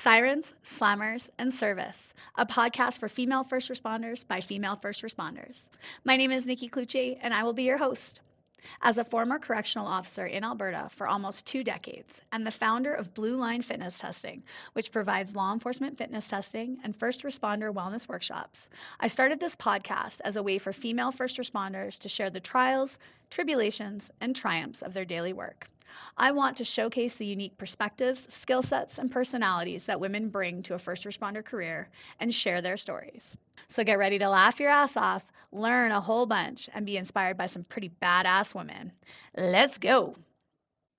Sirens, Slammers, and Service, a podcast for female first responders by female first responders. My name is Nikki and I will be your host. As a former correctional officer in Alberta for almost 2 decades and the founder of Blue Line Fitness Testing, which provides law enforcement fitness testing and first responder wellness workshops, I started this podcast as a way for female first responders to share the trials, tribulations, and triumphs of their daily work. I want to showcase the unique perspectives, skill sets, and personalities that women bring to a first responder career and share their stories. So get ready to laugh your ass off, learn a whole bunch, and be inspired by some pretty badass women. Let's go.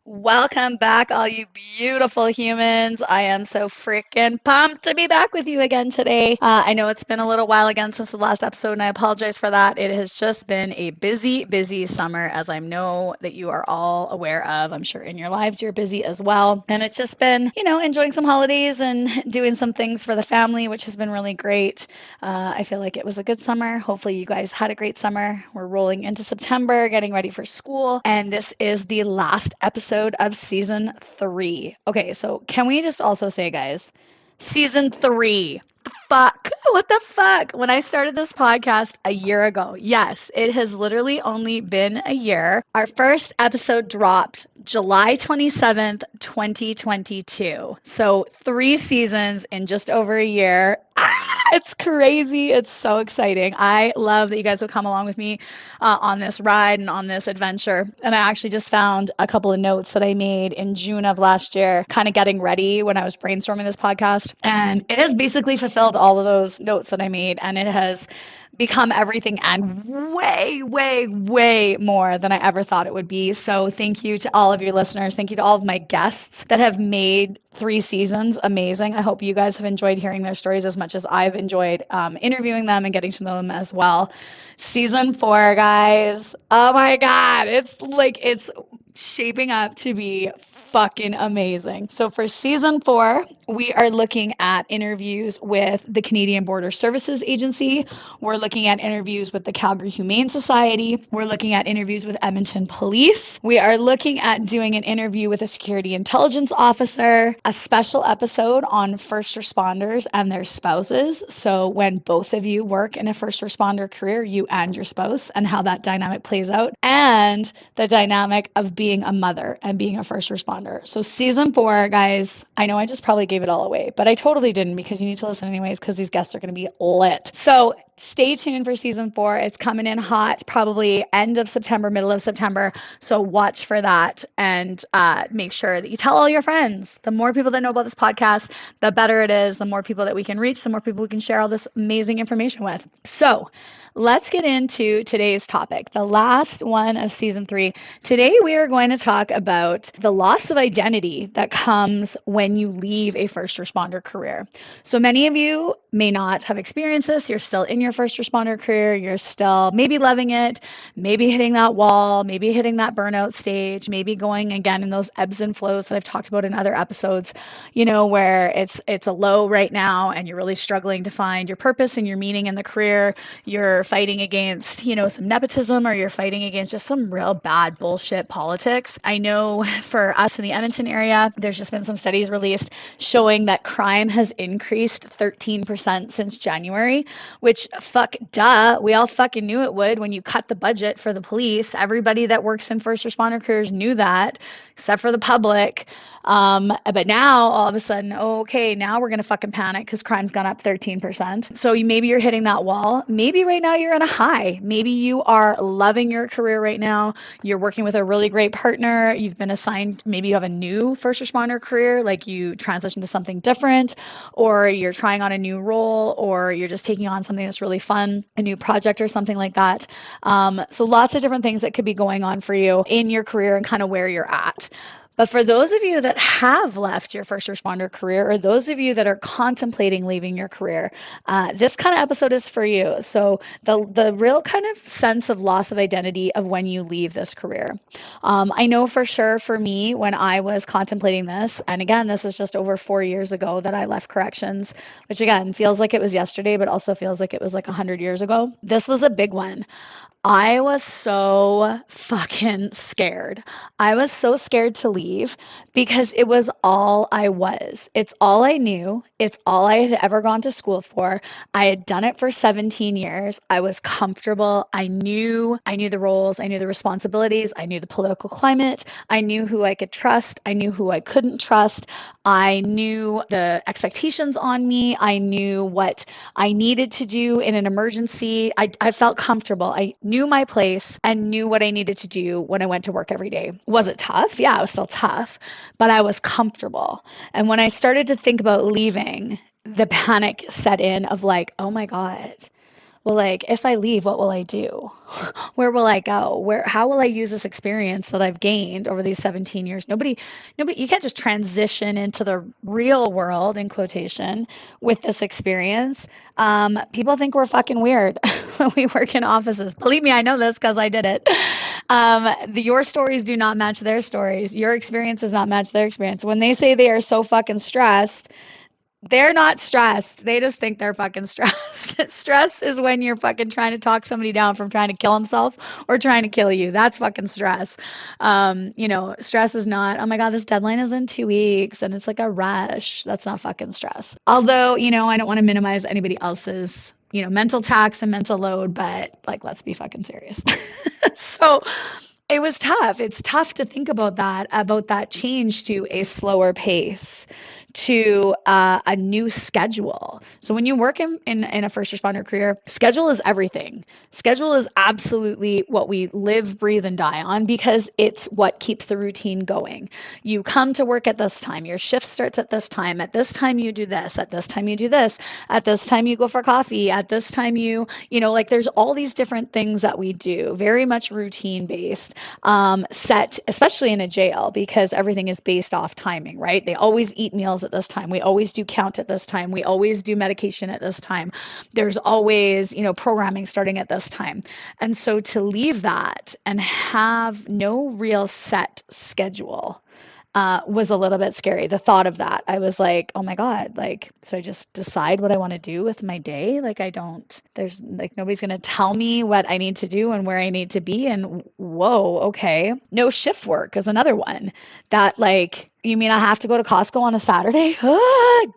Welcome back, all you beautiful humans. I am so freaking pumped to be back with you again today. I know it's been a little while again since the last episode, and I apologize for that. It has just been a busy, busy summer, as I know that you are all aware of. I'm sure in your lives you're busy as well. And it's just been, enjoying some holidays and doing some things for the family, which has been really great. I feel like it was a good summer. Hopefully you guys had a great summer. We're rolling into September, getting ready for school, and this is the last episode of season 3. Okay, so can we just also say, guys, season 3. What the fuck? When I started this podcast a year ago, yes, it has literally only been a year. Our first episode dropped July 27th, 2022. So 3 seasons in just over a year. It's crazy. It's so exciting. I love that you guys have come along with me on this ride and on this adventure. And I actually just found a couple of notes that I made in June of last year, kind of getting ready when I was brainstorming this podcast. And it has basically fulfilled all of those notes that I made. And it has become everything and way, way, way more than I ever thought it would be. So thank you to all of your listeners. Thank you to all of my guests that have made 3 seasons amazing. I hope you guys have enjoyed hearing their stories as much as I've enjoyed interviewing them and getting to know them as well. Season 4, guys. Oh my God. It's shaping up to be fucking amazing. So for season 4, we are looking at interviews with the Canadian Border Services Agency. We're looking at interviews with the Calgary Humane Society. We're looking at interviews with Edmonton Police. We are looking at doing an interview with a security intelligence officer, a special episode on first responders and their spouses. So when both of you work in a first responder career, you and your spouse, and how that dynamic plays out, and the dynamic of being a mother and being a first responder. So season 4, guys, I know I just probably gave it all away, but I totally didn't, because you need to listen anyways, because these guests are going to be lit. So stay tuned for season 4. It's coming in hot, probably end of September, middle of September. So watch for that, and make sure that you tell all your friends. The more people that know about this podcast, the better it is. The more people that we can reach, the more people we can share all this amazing information with. So let's get into today's topic, the last one of season 3. Today, we are going to talk about the loss of identity that comes when you leave a first responder career. So many of you may not have experienced this. You're still in your first responder career. You're still maybe loving it, maybe hitting that wall, maybe hitting that burnout stage, maybe going again in those ebbs and flows that I've talked about in other episodes, where it's a low right now and you're really struggling to find your purpose and your meaning in the career. You're fighting against, some nepotism, or you're fighting against just some real bad bullshit politics. I know for us in the Edmonton area, there's just been some studies released showing that crime has increased 13% since January, which we all fucking knew it would when you cut the budget for the police. Everybody that works in first responder careers knew that, except for the public. But now all of a sudden, okay, now we're going to fucking panic because crime's gone up 13%. So maybe you're hitting that wall. Maybe right now you're in a high. Maybe you are loving your career right now. You're working with a really great partner. You've been assigned, maybe you have a new first responder career, like you transition to something different, or you're trying on a new role, or you're just taking on something that's really fun, a new project or something like that. So lots of different things that could be going on for you in your career and kind of where you're at. But for those of you that have left your first responder career, or those of you that are contemplating leaving your career, this kind of episode is for you. So the real kind of sense of loss of identity of when you leave this career. I know for sure for me, when I was contemplating this, and again, this is just over 4 years ago that I left corrections, which again feels like it was yesterday, but also feels like it was like 100 years ago. This was a big one. I was so fucking scared. I was so scared to leave because it was all I was. It's all I knew. It's all I had ever gone to school for. I had done it for 17 years. I was comfortable. I knew the roles, I knew the responsibilities, I knew the political climate. I knew who I could trust. I knew who I couldn't trust. I knew the expectations on me. I knew what I needed to do in an emergency. I felt comfortable. I knew my place and knew what I needed to do when I went to work every day. Was it tough? Yeah, it was still tough, but I was comfortable. And when I started to think about leaving, the panic set in of like, oh my God, well, like, if I leave, what will I do? Where will I go? How will I use this experience that I've gained over these 17 years? Nobody, you can't just transition into the real world, in quotation, with this experience. People think we're fucking weird when we work in offices. Believe me, I know this because I did it. Your stories do not match their stories. Your experience does not match their experience. When they say they are so fucking stressed, they're not stressed. They just think they're fucking stressed. Stress is when you're fucking trying to talk somebody down from trying to kill himself or trying to kill you. That's fucking stress. Stress is not, oh my God, this deadline is in 2 weeks and it's like a rush. That's not fucking stress. Although, I don't want to minimize anybody else's, mental tax and mental load, but like, let's be fucking serious. So it was tough. It's tough to think about that change to a slower pace, to a new schedule. So when you work in a first responder career, schedule is everything. Schedule is absolutely what we live, breathe, and die on because it's what keeps the routine going. You come to work at this time. Your shift starts at this time. At this time, you do this. At this time, you do this. At this time, you go for coffee. At this time, there's all these different things that we do, very much routine based, set, especially in a jail, because everything is based off timing, right? They always eat meals at this time. We always do count at this time. We always do medication at this time. There's always, programming starting at this time. And so to leave that and have no real set schedule was a little bit scary. The thought of that, I was like, oh my God, like, so I just decide what I want to do with my day. Like, there's like, nobody's going to tell me what I need to do and where I need to be. And whoa, okay. No shift work is another one that, like, you mean I have to go to Costco on a Saturday?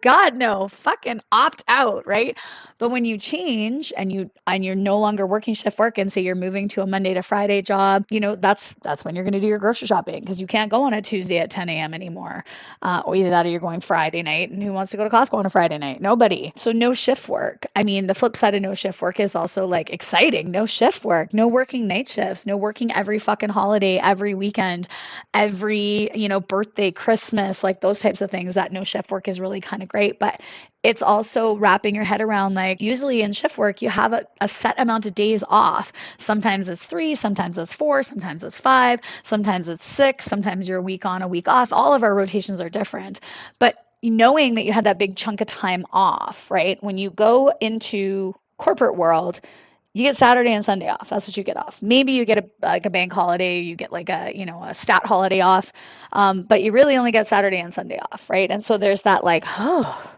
God, no, fucking opt out, right? But when you change and you're no longer working shift work and say you're moving to a Monday to Friday job, that's when you're going to do your grocery shopping because you can't go on a Tuesday at 10 a.m. anymore. Or either that or you're going Friday night, and who wants to go to Costco on a Friday night? Nobody. So no shift work. I mean, the flip side of no shift work is also like exciting. No shift work, no working night shifts, no working every fucking holiday, every weekend, every, birthday, Christmas, like those types of things. That no shift work is really kind of great. But it's also wrapping your head around, like, usually in shift work, you have a set amount of days off. Sometimes it's 3, sometimes it's 4, sometimes it's 5, sometimes it's 6, sometimes you're a week on, a week off. All of our rotations are different. But knowing that you had that big chunk of time off, right? When you go into corporate world, you get Saturday and Sunday off. That's what you get off. Maybe you get a bank holiday, you get like a stat holiday off, but you really only get Saturday and Sunday off, right? And so there's that like, oh,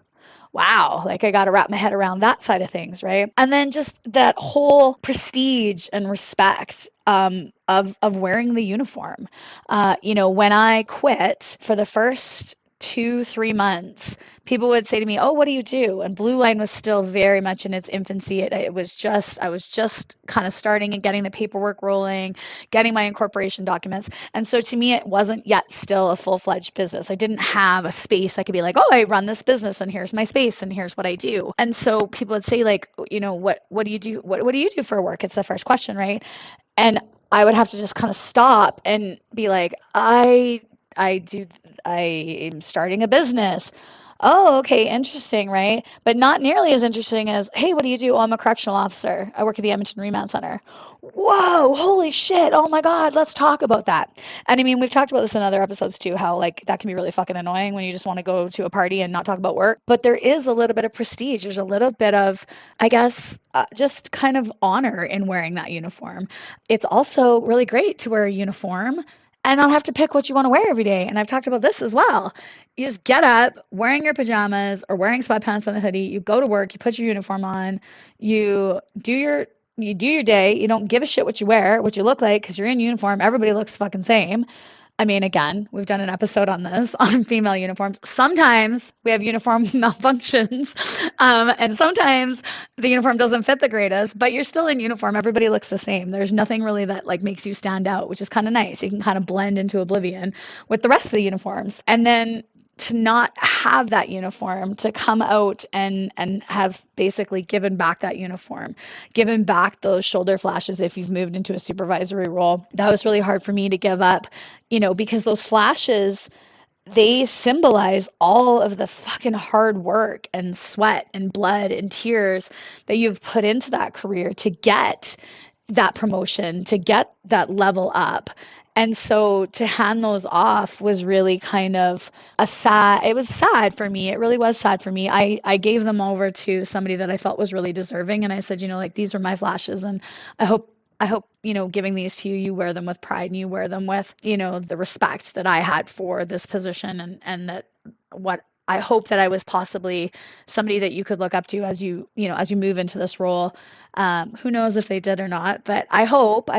wow, like I got to wrap my head around that side of things, right? And then just that whole prestige and respect of wearing the uniform. When I quit for the first 2-3 months, people would say to me, oh, what do you do? And Blue Line was still very much in its infancy. I was just kind of starting and getting the paperwork rolling, getting my incorporation documents. And so to me, it wasn't yet still a full-fledged business. I didn't have a space I could be like, oh, I run this business and here's my space and here's what I do. And so people would say like, what do you do? What do you do for work? It's the first question, right? And I would have to just kind of stop and be like, I am starting a business. Oh, okay, interesting, right? But not nearly as interesting as, hey, what do you do? Oh, I'm a correctional officer. I work at the Edmonton Remand Center. Whoa, holy shit. Oh my God, let's talk about that. And I mean, we've talked about this in other episodes too, how like that can be really fucking annoying when you just want to go to a party and not talk about work. But there is a little bit of prestige. There's a little bit of, I guess, just kind of honor in wearing that uniform. It's also really great to wear a uniform and not have to pick what you want to wear every day. And I've talked about this as well. You just get up wearing your pajamas or wearing sweatpants and a hoodie. You go to work, you put your uniform on, you do your you do your day, you don't give a shit what you wear, what you look like, because you're in uniform. Everybody looks fucking same. I mean, again, we've done an episode on this on female uniforms. Sometimes we have uniform malfunctions, and sometimes the uniform doesn't fit the greatest, but you're still in uniform. Everybody looks the same. There's nothing really that like makes you stand out, which is kind of nice. You can kind of blend into oblivion with the rest of the uniforms. And then to not have that uniform, to come out and have basically given back that uniform, given back those shoulder flashes if you've moved into a supervisory role. That was really hard for me to give up, because those flashes, they symbolize all of the fucking hard work and sweat and blood and tears that you've put into that career to get that promotion, to get that level up. And so to hand those off was really kind of it was sad for me. It really was sad for me. I gave them over to somebody that I felt was really deserving. And I said, like, these are my flashes. And I hope, giving these to you, you wear them with pride and you wear them with, the respect that I had for this position, and that what I hope that I was possibly somebody that you could look up to as you move into this role. Who knows if they did or not, but I hope.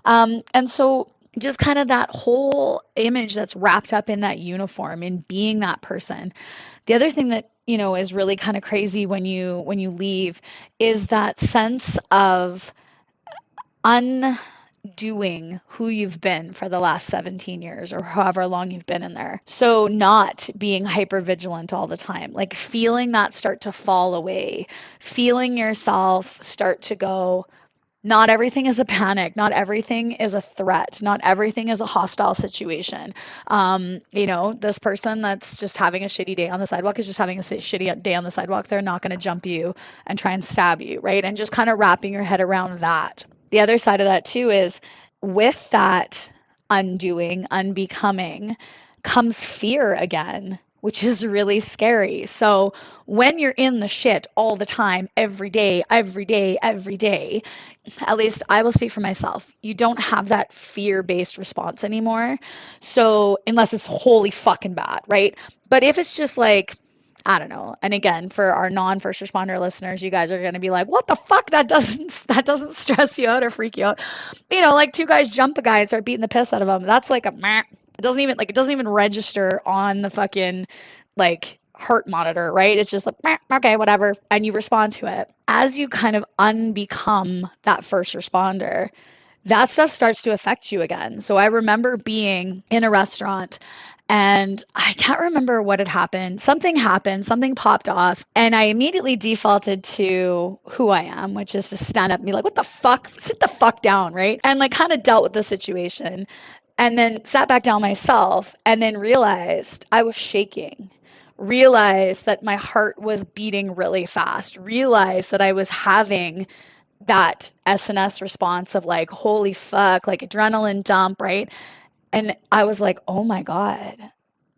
And so just kind of that whole image that's wrapped up in that uniform and being that person. The other thing that, is really kind of crazy when you leave is that sense of undoing who you've been for the last 17 years or however long you've been in there. So not being hyper vigilant all the time, like feeling that start to fall away, feeling yourself start to go, not everything is a panic. Not everything is a threat. Not everything is a hostile situation. This person that's just having a shitty day on the sidewalk is just having a shitty day on the sidewalk. They're not going to jump you and try and stab you, right? And just kind of wrapping your head around that. The other side of that too is with that undoing, unbecoming, comes fear again, which is really scary. So when you're in the shit all the time, every day, at least I will speak for myself, you don't have that fear-based response anymore. So unless it's wholly fucking bad, right? But if it's just like, I don't know. And again, for our non-first responder listeners, you guys are going to be like, what the fuck? That doesn't stress you out or freak you out. Like two guys jump a guy and start beating the piss out of him. That's like a meh. It doesn't even register on the fucking like heart monitor, right? It's just like, meh, okay, whatever. And you respond to it. As you kind of unbecome that first responder, that stuff starts to affect you again. So I remember being in a restaurant and I can't remember what had happened. Something happened, something popped off, and I immediately defaulted to who I am, which is to stand up and be like, what the fuck? Sit the fuck down, right? And like kind of dealt with the situation and then sat back down myself and then realized I was shaking. Realized that my heart was beating really fast. Realized that I was having that SNS response of like, holy fuck, like adrenaline dump, right? And I was like, oh my God,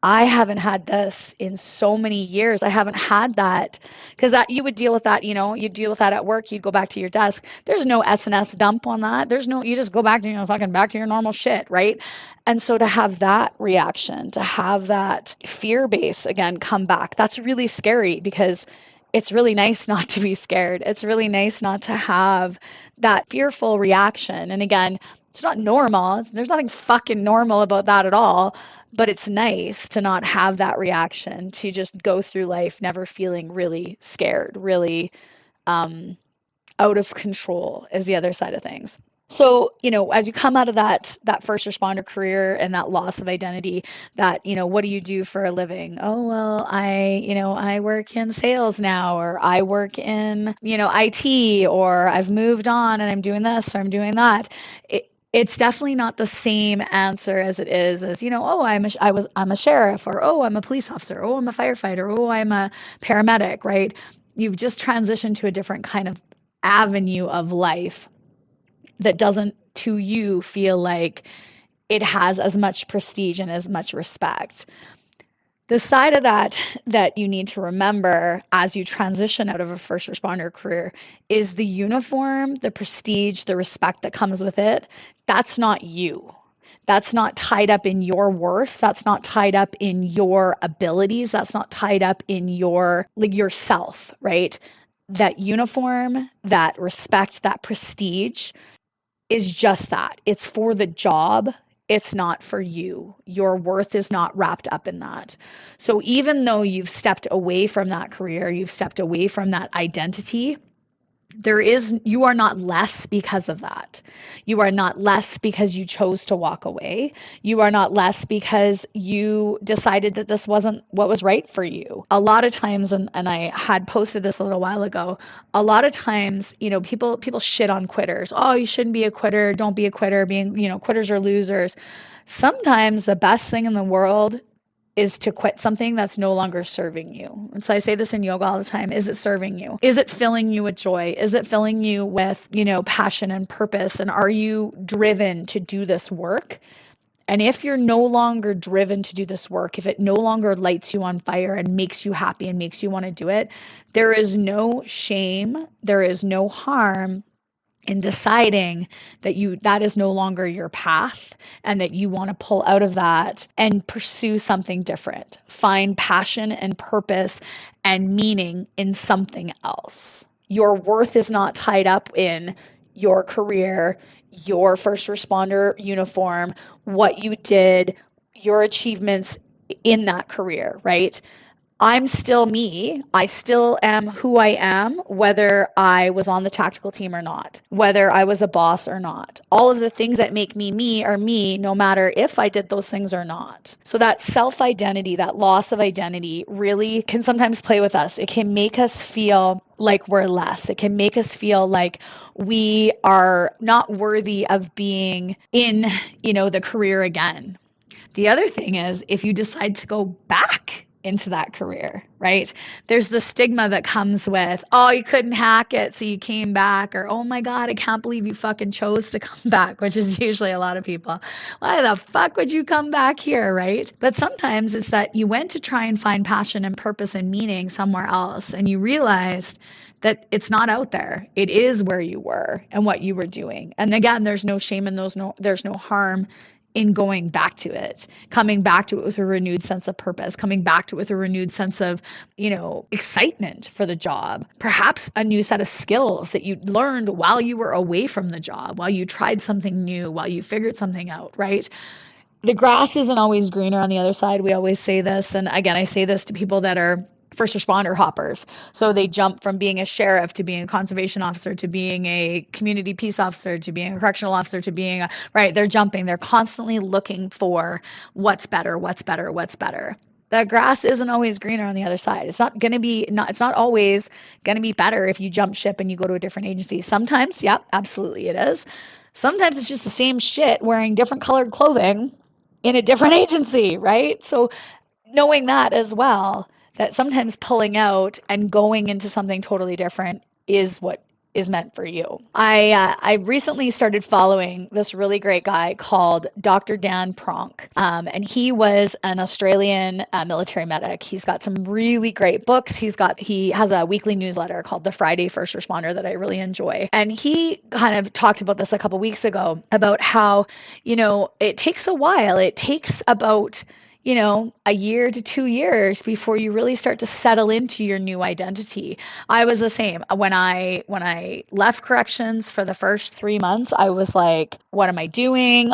I haven't had this in so many years. I haven't had that because you would deal with that, you deal with that at work. You'd go back to your desk. There's no SNS dump on that. You just go back to, back to your normal shit. Right. And so to have that reaction, to have that fear base again, come back, that's really scary because it's really nice not to be scared. It's really nice not to have that fearful reaction. And again, it's not normal. There's nothing fucking normal about that at all. But it's nice to not have that reaction, to just go through life never feeling really scared, really out of control is the other side of things. So, as you come out of that first responder career and that loss of identity, that, what do you do for a living? Oh, well, I work in sales now, or I work in, IT, or I've moved on and I'm doing this or I'm doing that. It's definitely not the same answer as it is as, oh, I'm a sheriff, or, oh, I'm a police officer, oh, I'm a firefighter, oh, I'm a paramedic, right? You've just transitioned to a different kind of avenue of life that doesn't, to you, feel like it has as much prestige and as much respect. The side of that you need to remember as you transition out of a first responder career is the uniform, the prestige, the respect that comes with it. That's not you. That's not tied up in your worth. That's not tied up in your abilities. That's not tied up in yourself, right? that uniform, that respect, that prestige is just that. It's for the job. It's not for you. Your worth is not wrapped up in that. So even though you've stepped away from that career, you've stepped away from that identity, you are not less because of that. You are not less because you chose to walk away. You are not less because you decided that this wasn't what was right for you. A lot of times, and I had posted this a little while ago, a lot of times, people shit on quitters. Oh, you shouldn't be a quitter. Don't be a quitter. Quitters are losers. Sometimes the best thing in the world is to quit something that's no longer serving you. And so I say this in yoga all the time. Is it serving you? Is it filling you with joy? Is it filling you with, passion and purpose? And are you driven to do this work? And if you're no longer driven to do this work, if it no longer lights you on fire and makes you happy and makes you want to do it, there is no shame, there is no harm in deciding that is no longer your path and that you want to pull out of that and pursue something different. Find passion and purpose and meaning in something else. Your worth is not tied up in your career, your first responder uniform, what you did, your achievements in that career, right? I'm still me. I still am who I am, whether I was on the tactical team or not, whether I was a boss or not. All of the things that make me are me, no matter if I did those things or not. So that self-identity, that loss of identity really can sometimes play with us. It can make us feel like we're less. It can make us feel like we are not worthy of being in, the career again. The other thing is, if you decide to go back into that career, right? There's the stigma that comes with, oh, you couldn't hack it, so you came back, or oh my God, I can't believe you fucking chose to come back, which is usually a lot of people. Why the fuck would you come back here, right? But sometimes it's that you went to try and find passion and purpose and meaning somewhere else, and you realized that it's not out there. It is where you were and what you were doing. And again, there's no shame in there's no harm in going back to it, coming back to it with a renewed sense of purpose, coming back to it with a renewed sense of, excitement for the job, perhaps a new set of skills that you learned while you were away from the job, while you tried something new, while you figured something out, right? The grass isn't always greener on the other side. We always say this. And again, I say this to people that are first responder hoppers. So they jump from being a sheriff to being a conservation officer to being a community peace officer to being a correctional officer to being right. They're jumping. They're constantly looking for what's better, what's better, what's better. The grass isn't always greener on the other side. It's not always going to be better if you jump ship and you go to a different agency. Sometimes, yep, absolutely it is. Sometimes it's just the same shit wearing different colored clothing in a different agency, right? So knowing that as well, that sometimes pulling out and going into something totally different is what is meant for you. I recently started following this really great guy called Dr. Dan Pronk, and he was an Australian military medic. He's got some really great books. He has a weekly newsletter called The Friday First Responder that I really enjoy. And he kind of talked about this a couple weeks ago about how, it takes a while. It takes about a year to 2 years before you really start to settle into your new identity. I was the same. When I left corrections for the first 3 months, I was like, what am I doing?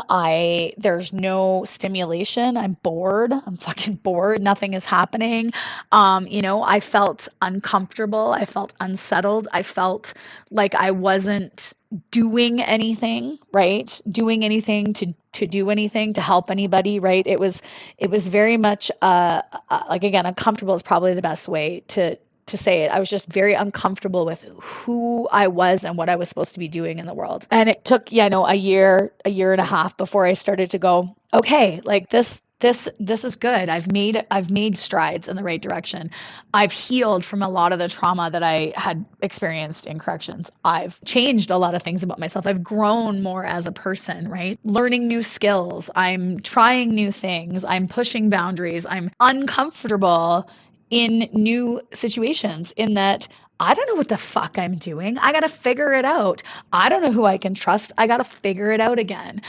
There's no stimulation. I'm bored. I'm fucking bored. Nothing is happening. I felt uncomfortable. I felt unsettled. I felt like I wasn't doing anything, right? Doing anything to do anything to help anybody, right? It was very much like, again, uncomfortable is probably the best way to say it. I was just very uncomfortable with who I was and what I was supposed to be doing in the world. And it took, a year and a half before I started to go, okay, like this is good. I've made strides in the right direction. I've healed from a lot of the trauma that I had experienced in corrections. I've changed a lot of things about myself. I've grown more as a person, right? Learning new skills. I'm trying new things. I'm pushing boundaries. I'm uncomfortable in new situations in that I don't know what the fuck I'm doing. I got to figure it out. I don't know who I can trust. I got to figure it out again.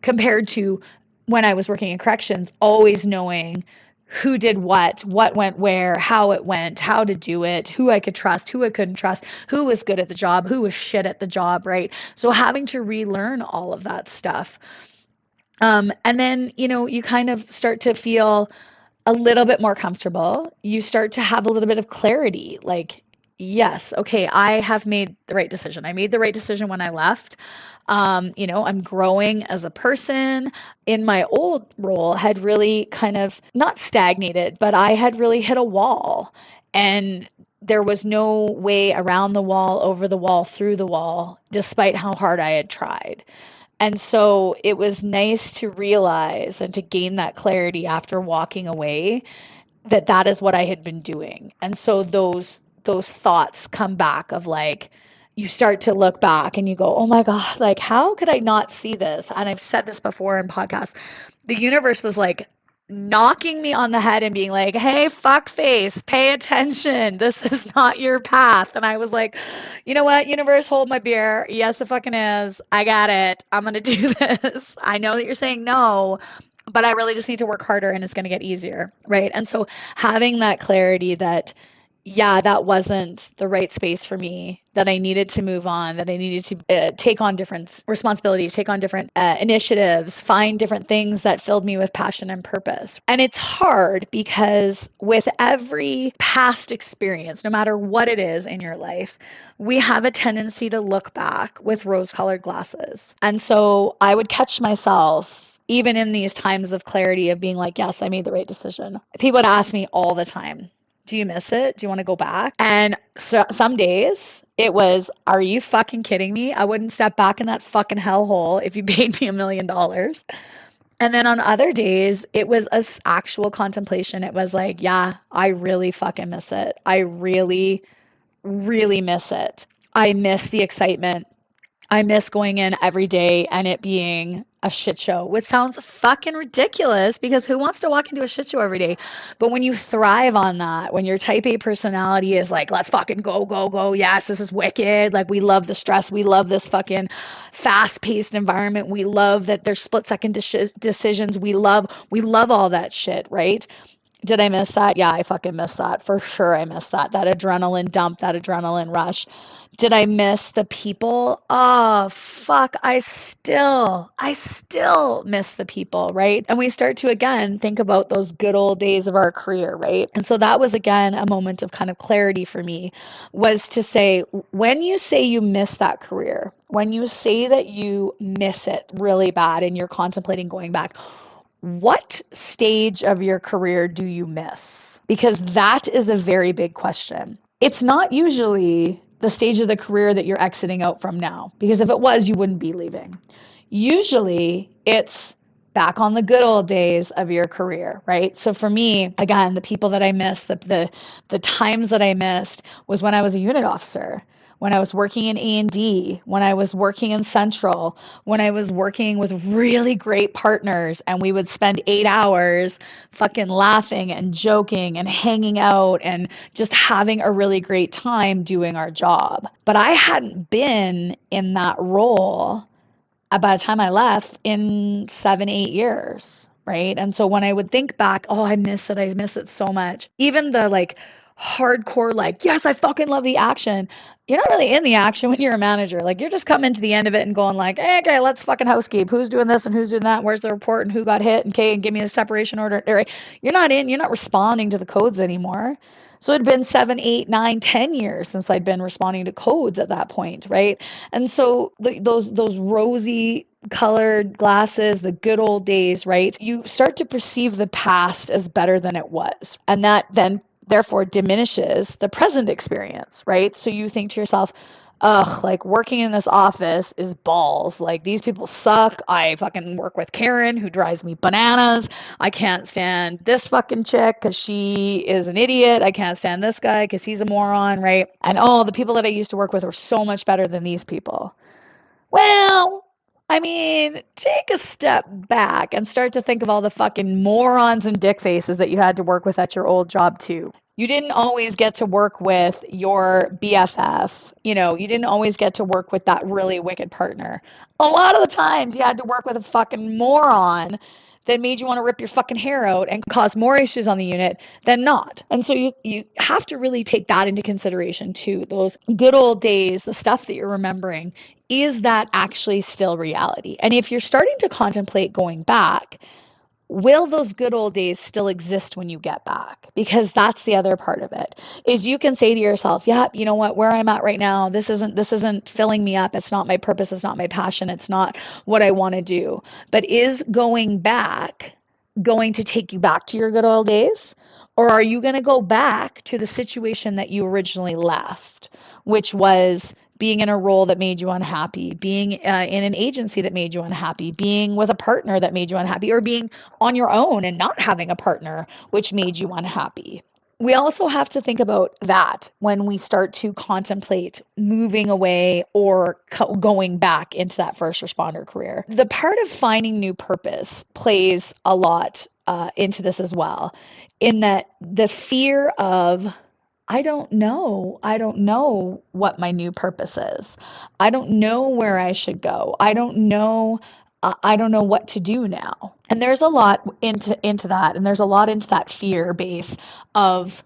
Compared to when I was working in corrections, always knowing who did what went where, how it went, how to do it, who I could trust, who I couldn't trust, who was good at the job, who was shit at the job, right? So having to relearn all of that stuff. And then, you kind of start to feel a little bit more comfortable. You start to have a little bit of clarity, like, yes, okay, I have made the right decision. I made the right decision when I left. I'm growing as a person. In my old role, had really kind of not stagnated, but I had really hit a wall, and there was no way around the wall, over the wall, through the wall, despite how hard I had tried. And so it was nice to realize and to gain that clarity after walking away that that is what I had been doing. And so those thoughts come back of like, you start to look back and you go, oh my God, like, how could I not see this? And I've said this before in podcasts. The universe was like knocking me on the head and being like, hey, fuckface, pay attention. This is not your path. And I was like, you know what, universe, hold my beer. Yes, it fucking is. I got it. I'm going to do this. I know that you're saying no, but I really just need to work harder and it's going to get easier. Right. And so having that clarity that, yeah, that wasn't the right space for me, that I needed to move on, that I needed to take on different responsibilities, take on different initiatives, find different things that filled me with passion and purpose. And it's hard because with every past experience, no matter what it is in your life, we have a tendency to look back with rose-colored glasses. And so I would catch myself even in these times of clarity of being like, yes, I made the right decision. People would ask me all the time, do you miss it? Do you want to go back? And so some days it was, are you fucking kidding me? I wouldn't step back in that fucking hellhole if you paid me $1 million. And then on other days, it was a actual contemplation. It was like, yeah, I really fucking miss it. I really, really miss it. I miss the excitement. I miss going in every day and it being a shit show, which sounds fucking ridiculous because who wants to walk into a shit show every day? But when you thrive on that, when your type A personality is like, let's fucking go, go, go. Yes, this is wicked. Like, we love the stress. We love this fucking fast paced environment. We love that there's split second decisions. We love all that shit, right? Did I miss that? Yeah, I fucking miss that. For sure I miss that. That adrenaline dump, that adrenaline rush. Did I miss the people? Oh, fuck. I still miss the people, right? And we start to again think about those good old days of our career, right? And so that was again a moment of kind of clarity for me, was to say, when you say you miss that career, when you say that you miss it really bad and you're contemplating going back, what stage of your career do you miss? Because that is a very big question. It's not usually the stage of the career that you're exiting out from now, because if it was, you wouldn't be leaving. Usually it's back on the good old days of your career, right? So for me, again, the people that I missed, the times that I missed was when I was a unit officer, when I was working in A&D, when I was working in Central, when I was working with really great partners, and we would spend 8 hours fucking laughing and joking and hanging out and just having a really great time doing our job. But I hadn't been in that role by the time I left in 7, 8 years, right? And so when I would think back, oh, I miss it so much. Even the like hardcore, like, yes, I fucking love the action. You're not really in the action when you're a manager. Like, you're just coming to the end of it and going like, hey, okay, let's fucking housekeep. Who's doing this and who's doing that? Where's the report and who got hit? And okay, and give me a separation order. Right? You're not responding to the codes anymore. So it'd been 7, 8, 9, 10 years since I'd been responding to codes at that point, right? And so those rosy colored glasses, the good old days, right? You start to perceive the past as better than it was. And that then therefore diminishes the present experience, right? So you think to yourself, ugh, like working in this office is balls. Like, these people suck. I fucking work with Karen, who drives me bananas. I can't stand this fucking chick because she is an idiot. I can't stand this guy because he's a moron, right? And oh, the people that I used to work with were so much better than these people. Well, I mean, take a step back and start to think of all the fucking morons and dick faces that you had to work with at your old job too. You didn't always get to work with your BFF. You didn't always get to work with that really wicked partner. A lot of the times you had to work with a fucking moron that made you want to rip your fucking hair out and cause more issues on the unit than not. And so you have to really take that into consideration too. Those good old days, the stuff that you're remembering, is that actually still reality? And if you're starting to contemplate going back, will those good old days still exist when you get back? Because that's the other part of it, is you can say to yourself, yeah, you know what, where I'm at right now, this isn't filling me up. It's not my purpose. It's not my passion. It's not what I want to do. But is going back going to take you back to your good old days? Or are you going to go back to the situation that you originally left, which was being in a role that made you unhappy, being in an agency that made you unhappy, being with a partner that made you unhappy, or being on your own and not having a partner, which made you unhappy? We also have to think about that when we start to contemplate moving away or going back into that first responder career. The part of finding new purpose plays a lot into this as well, in that the fear of, I don't know. I don't know what my new purpose is. I don't know where I should go. I don't know. I don't know what to do now. And there's a lot into that, and there's a lot into that fear base of,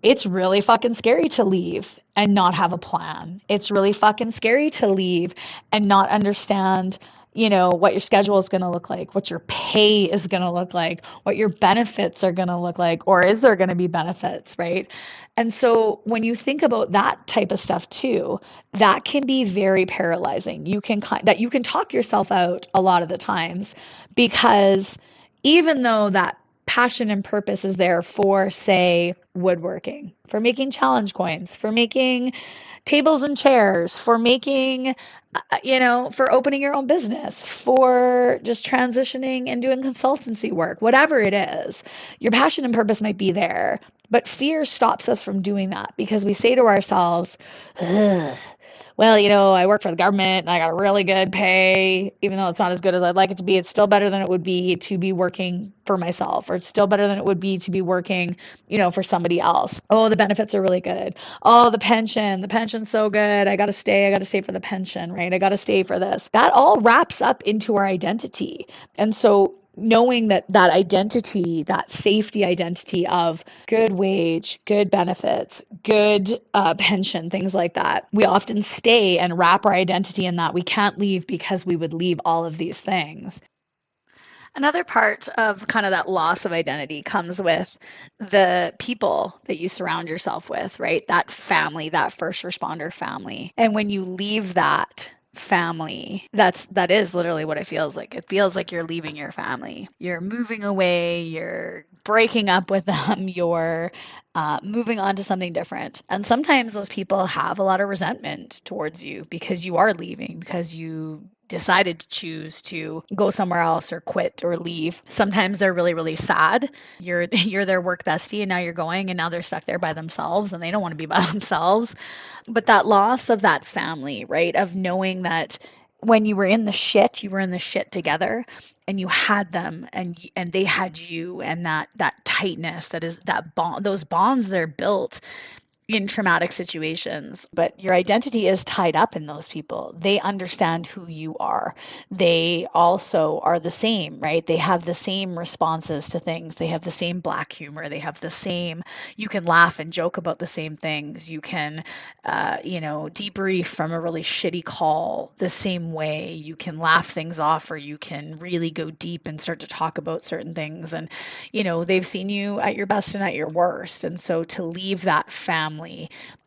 it's really fucking scary to leave and not have a plan. It's really fucking scary to leave and not understand, what your schedule is going to look like, what your pay is going to look like, what your benefits are going to look like, or is there going to be benefits, right? And so when you think about that type of stuff too, that can be very paralyzing. You can talk yourself out a lot of the times, because even though that passion and purpose is there for, say, woodworking, for making challenge coins, for making tables and chairs, for making, for opening your own business, for just transitioning and doing consultancy work, whatever it is, your passion and purpose might be there. But fear stops us from doing that, because we say to ourselves, ugh, well, I work for the government and I got a really good pay, even though it's not as good as I'd like it to be. It's still better than it would be to be working for myself, or it's still better than it would be to be working, for somebody else. Oh, the benefits are really good. Oh, the pension's so good. I got to stay for the pension, right? I got to stay for this. That all wraps up into our identity. And so knowing that identity, that safety identity of good wage, good benefits, good pension, things like that, we often stay and wrap our identity in that. We can't leave because we would leave all of these things. Another part of kind of that loss of identity comes with the people that you surround yourself with, right? That family, that first responder family. And when you leave that family, that is literally what it feels like. It feels like you're leaving your family. You're moving away, you're breaking up with them, you're moving on to something different. And sometimes those people have a lot of resentment towards you because you are leaving, because you decided to choose to go somewhere else or quit or leave. Sometimes they're really, really sad. You're their work bestie, and now you're going, and now they're stuck there by themselves and they don't want to be by themselves. But that loss of that family, right? Of knowing that when you were in the shit, you were in the shit together, and you had them, and they had you, and that tightness, that is that bond, those bonds that are built in traumatic situations. But your identity is tied up in those people. They understand who you are. They also are the same, right? They have the same responses to things. They have the same black humor. They have the same, you can laugh and joke about the same things. You can, debrief from a really shitty call the same way. You can laugh things off, or you can really go deep and start to talk about certain things. And, they've seen you at your best and at your worst. And so to leave that family,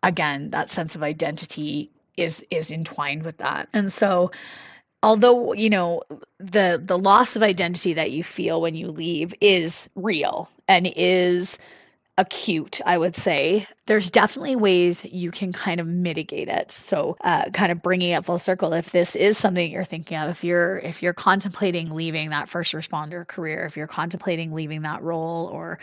again, that sense of identity is entwined with that. And so although, the loss of identity that you feel when you leave is real and is acute, I would say, there's definitely ways you can kind of mitigate it. So kind of bringing it full circle, if this is something you're thinking of, if you're contemplating leaving that first responder career, if you're contemplating leaving that role, or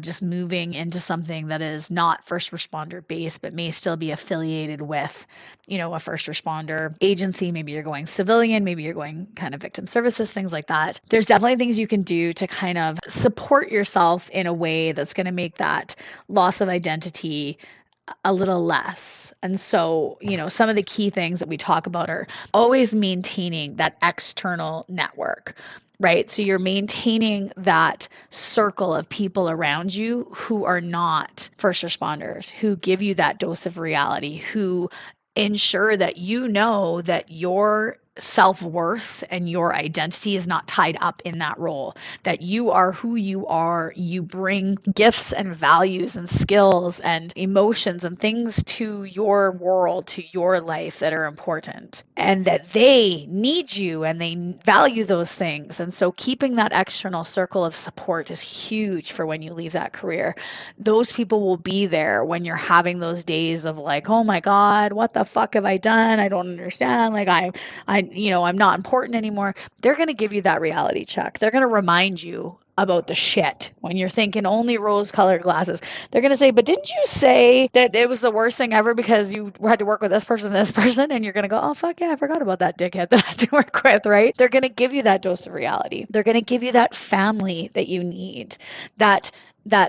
just moving into something that is not first responder based, but may still be affiliated with, a first responder agency. Maybe you're going civilian, maybe you're going kind of victim services, things like that. There's definitely things you can do to kind of support yourself in a way that's going to make that loss of identity a little less. And so, some of the key things that we talk about are always maintaining that external network. right? So you're maintaining that circle of people around you who are not first responders, who give you that dose of reality, who ensure that you know that your self-worth and your identity is not tied up in that role, that you are who you are. You bring gifts and values and skills and emotions and things to your world, to your life that are important, and that they need you and they value those things. And so keeping that external circle of support is huge for when you leave that career. Those people will be there when you're having those days of like, oh my God, what the fuck have I done? I don't understand. Like I'm not important anymore. They're going to give you that reality check. They're going to remind you about the shit when you're thinking only rose colored glasses. They're going to say, but didn't you say that it was the worst thing ever because you had to work with this person and this person? And you're going to go, oh, fuck yeah, I forgot about that dickhead that I had to work with, right? They're going to give you that dose of reality. They're going to give you that family that you need, that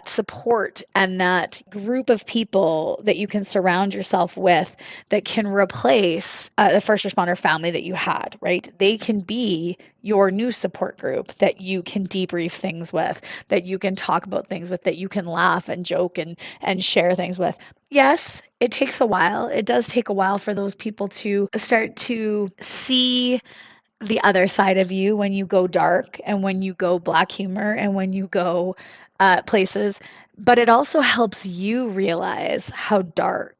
support and that group of people that you can surround yourself with that can replace the first responder family that you had, right? They can be your new support group that you can debrief things with, that you can talk about things with, that you can laugh and joke and share things with. Yes, it takes a while. It does take a while for those people to start to see the other side of you when you go dark and when you go black humor and when you go places. But it also helps you realize how dark,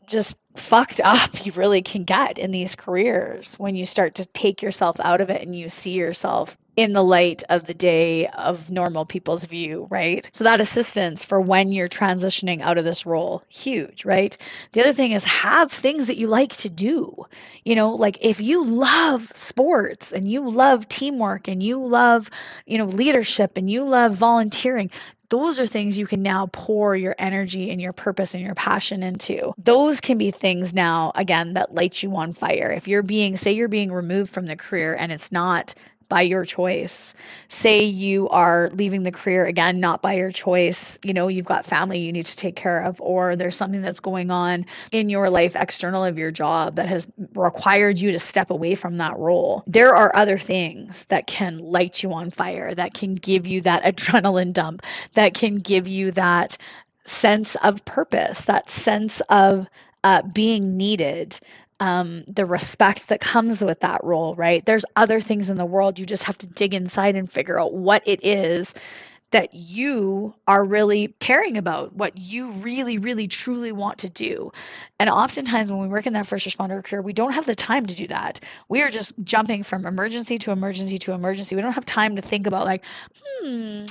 just fucked up you really can get in these careers when you start to take yourself out of it and you see yourself in the light of the day of normal people's view, right? So that assistance for when you're transitioning out of this role, huge, right? The other thing is have things that you like to do. Like if you love sports and you love teamwork and you love, leadership and you love volunteering, those are things you can now pour your energy and your purpose and your passion into. Those can be things now, again, that light you on fire. If say you're being removed from the career and it's not by your choice. Say you are leaving the career, again, not by your choice. You've got family you need to take care of, or there's something that's going on in your life external of your job that has required you to step away from that role. There are other things that can light you on fire, that can give you that adrenaline dump, that can give you that sense of purpose, that sense of being needed, the respect that comes with that role, right? There's other things in the world. You just have to dig inside and figure out what it is that you are really caring about, what you really, really, truly want to do. And oftentimes when we work in that first responder career, we don't have the time to do that. We are just jumping from emergency to emergency to emergency. We don't have time to think about like,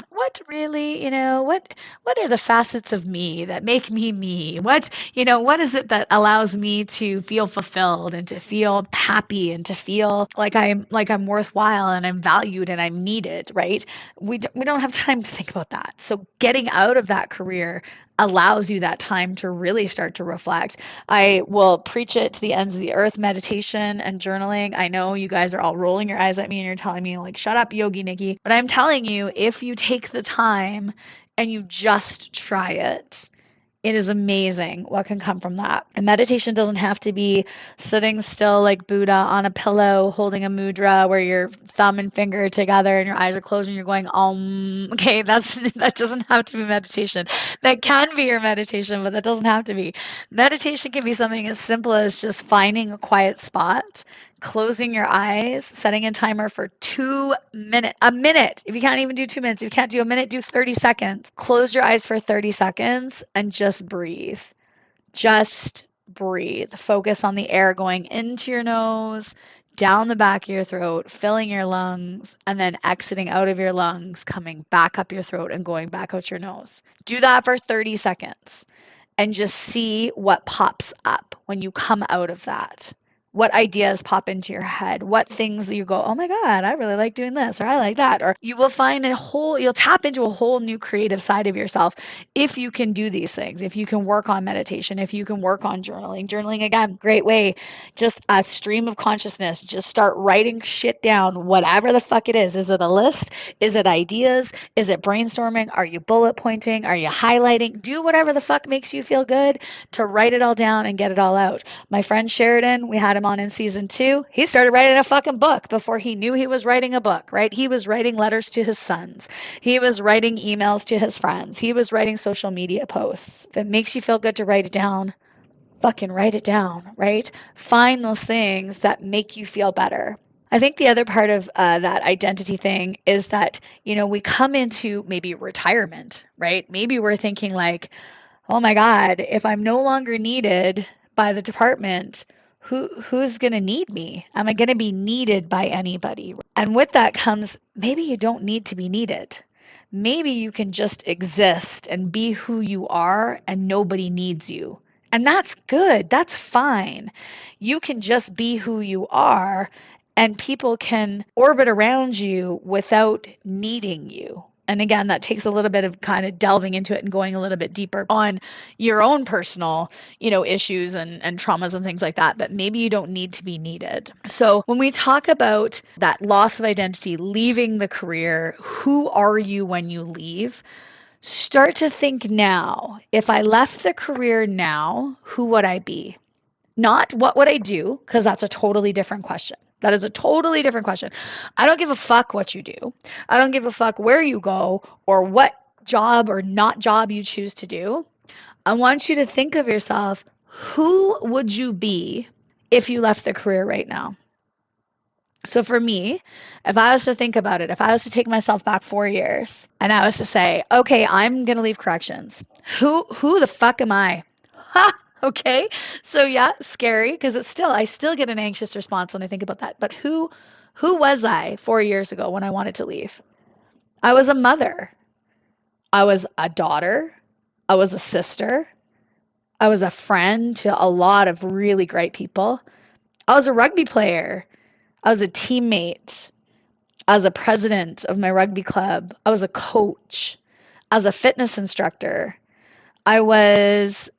what really, what are the facets of me that make me me? What is it that allows me to feel fulfilled and to feel happy and to feel like I'm worthwhile and I'm valued and I'm needed, right? We don't have time to think about that. So getting out of that career allows you that time to really start to reflect. I will preach it to the ends of the earth, meditation and journaling. I know you guys are all rolling your eyes at me and you're telling me like, shut up, Yogi Nikki. But I'm telling you, if you take the time and you just try it, it is amazing what can come from that. And meditation doesn't have to be sitting still like Buddha on a pillow, holding a mudra where your thumb and finger are together and your eyes are closed and you're going, okay, that doesn't have to be meditation. That can be your meditation, but that doesn't have to be. Meditation can be something as simple as just finding a quiet spot, closing your eyes, setting a timer for 2 minutes, a minute. If you can't even do 2 minutes, if you can't do a minute, do 30 seconds. Close your eyes for 30 seconds and just breathe. Just breathe. Focus on the air going into your nose, down the back of your throat, filling your lungs, and then exiting out of your lungs, coming back up your throat and going back out your nose. Do that for 30 seconds and just see what pops up when you come out of that. What ideas pop into your head, what things that you go, oh my God, I really like doing this, or I like that, or you will find you'll tap into a whole new creative side of yourself if you can do these things, if you can work on meditation, if you can work on journaling. Journaling, again, great way, just a stream of consciousness, just start writing shit down, whatever the fuck it is. Is it a list? Is it ideas? Is it brainstorming? Are you bullet pointing? Are you highlighting? Do whatever the fuck makes you feel good to write it all down and get it all out. My friend Sheridan, we had him him on in season 2, he started writing a fucking book before he knew he was writing a book, right? He was writing letters to his sons. He was writing emails to his friends. He was writing social media posts. If it makes you feel good to write it down, fucking write it down, right? Find those things that make you feel better. I think the other part of that identity thing is that, we come into maybe retirement, right? Maybe we're thinking like, oh my God, if I'm no longer needed by the department, who's going to need me? Am I going to be needed by anybody? And with that comes, maybe you don't need to be needed. Maybe you can just exist and be who you are and nobody needs you. And that's good. That's fine. You can just be who you are and people can orbit around you without needing you. And again, that takes a little bit of kind of delving into it and going a little bit deeper on your own personal, issues and traumas and things like that. But maybe you don't need to be needed. So when we talk about that loss of identity, leaving the career, who are you when you leave? Start to think now, if I left the career now, who would I be? Not what would I do, because that's a totally different question. That is a totally different question. I don't give a fuck what you do. I don't give a fuck where you go or what job or not job you choose to do. I want you to think of yourself, who would you be if you left the career right now? So for me, if I was to think about it, if I was to take myself back 4 years and I was to say, okay, I'm going to leave corrections. Who the fuck am I? Ha! Okay. So yeah, scary because I still get an anxious response when I think about that. But who was I 4 years ago when I wanted to leave? I was a mother. I was a daughter. I was a sister. I was a friend to a lot of really great people. I was a rugby player. I was a teammate. I was a president of my rugby club. I was a coach. I was a fitness instructor. I was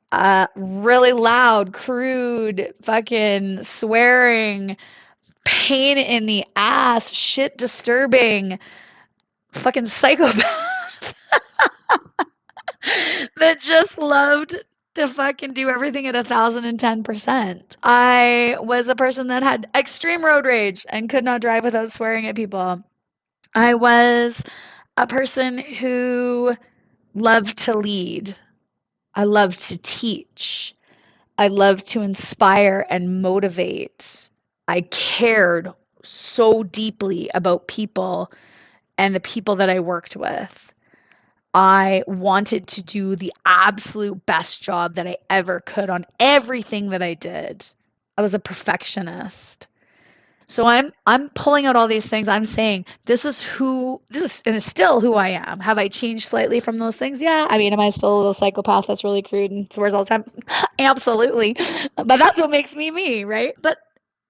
really loud, crude, fucking swearing, pain in the ass, shit disturbing, fucking psychopath that just loved to fucking do everything at 1,010%. I was a person that had extreme road rage and could not drive without swearing at people. I was a person who loved to lead. I loved to teach. I loved to inspire and motivate. I cared so deeply about people and the people that I worked with. I wanted to do the absolute best job that I ever could on everything that I did. I was a perfectionist. So I'm pulling out all these things. I'm saying this is and it's still who I am. Have I changed slightly from those things? Yeah. I mean, am I still a little psychopath that's really crude and swears all the time? Absolutely. But that's what makes me me, right? But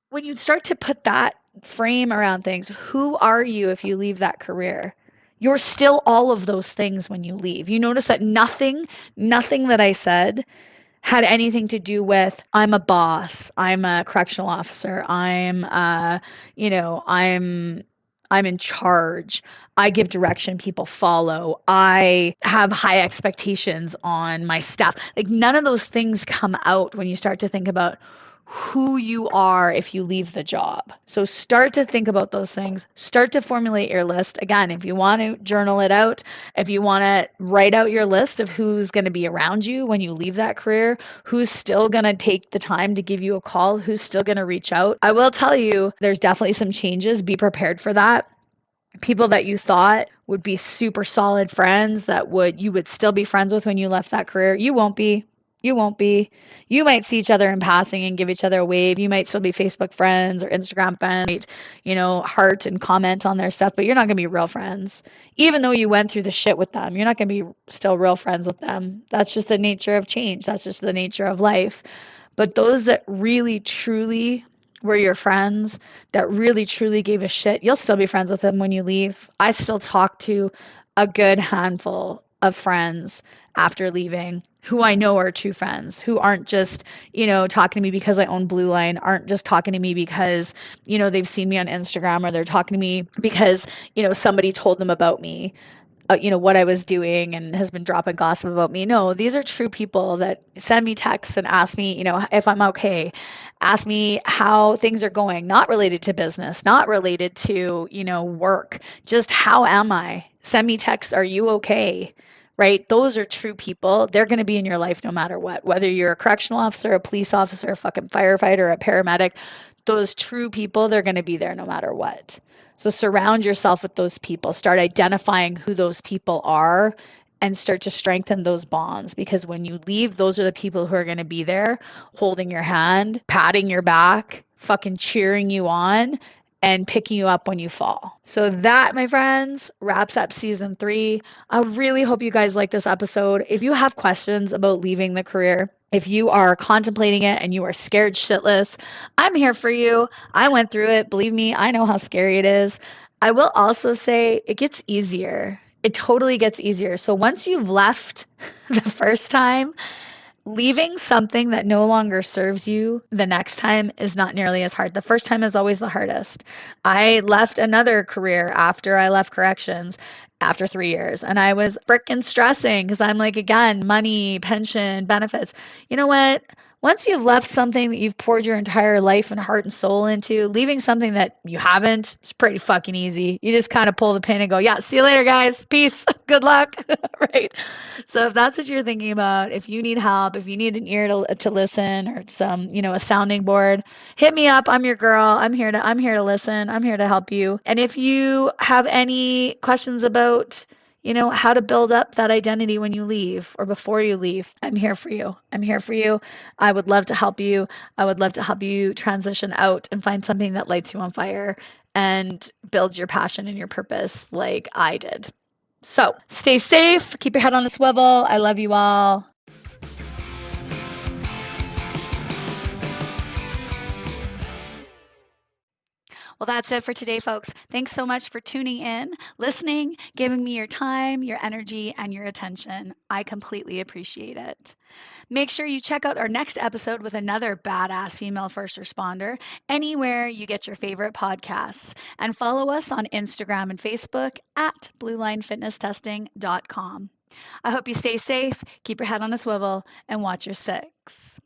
when you start to put that frame around things, who are you if you leave that career? You're still all of those things when you leave. You notice that nothing that I said had anything to do with I'm a boss, I'm a correctional officer, I'm in charge. I give direction, people follow. I have high expectations on my staff. Like none of those things come out when you start to think about who you are if you leave the job. So start to think about those things. Start to formulate your list. Again, if you want to journal it out, if you want to write out your list of who's going to be around you when you leave that career, who's still going to take the time to give you a call, who's still going to reach out. I will tell you, there's definitely some changes. Be prepared for that. People that you thought would be super solid friends that you would still be friends with when you left that career, you won't be. You won't be. You might see each other in passing and give each other a wave. You might still be Facebook friends or Instagram friends, heart and comment on their stuff, but you're not going to be real friends. Even though you went through the shit with them, you're not going to be still real friends with them. That's just the nature of change. That's just the nature of life. But those that really, truly were your friends, that really, truly gave a shit, you'll still be friends with them when you leave. I still talk to a good handful of friends after leaving who I know are true friends, who aren't just, talking to me because I own Blue Line, aren't just talking to me because, they've seen me on Instagram or they're talking to me because, somebody told them about me. what I was doing and has been dropping gossip about me. No, these are true people that send me texts and ask me, if I'm okay, ask me how things are going, not related to business, not related to, work, just how am I? Send me texts, are you okay? Right? Those are true people. They're going to be in your life no matter what. Whether you're a correctional officer, a police officer, a fucking firefighter, a paramedic, those true people, they're going to be there no matter what. So surround yourself with those people. Start identifying who those people are and start to strengthen those bonds, because when you leave, those are the people who are going to be there holding your hand, patting your back, fucking cheering you on, and picking you up when you fall. So that, my friends, wraps up season 3. I really hope you guys like this episode. If you have questions about leaving the career, if you are contemplating it and you are scared shitless, I'm here for you. I went through it. Believe me, I know how scary it is. I will also say it gets easier. It totally gets easier. So once you've left the first time, leaving something that no longer serves you the next time is not nearly as hard. The first time is always the hardest. I left another career after I left corrections after 3 years, and I was freaking stressing because I'm like, again, money, pension, benefits. You know what? Once you've left something that you've poured your entire life and heart and soul into, leaving something that you haven't is pretty fucking easy. You just kind of pull the pin and go, yeah, see you later, guys. Peace. Good luck. Right. So if that's what you're thinking about, if you need help, if you need an ear to listen, or some, a sounding board, hit me up. I'm your girl. I'm here to listen. I'm here to help you. And if you have any questions about, how to build up that identity when you leave or before you leave, I'm here for you. I'm here for you. I would love to help you. I would love to help you transition out and find something that lights you on fire and builds your passion and your purpose like I did. So stay safe, keep your head on a swivel. I love you all. Well, that's it for today, folks. Thanks so much for tuning in, listening, giving me your time, your energy, and your attention. I completely appreciate it. Make sure you check out our next episode with another badass female first responder anywhere you get your favorite podcasts. And follow us on Instagram and Facebook at bluelinefitnesstesting.com. I hope you stay safe, keep your head on a swivel, and watch your six.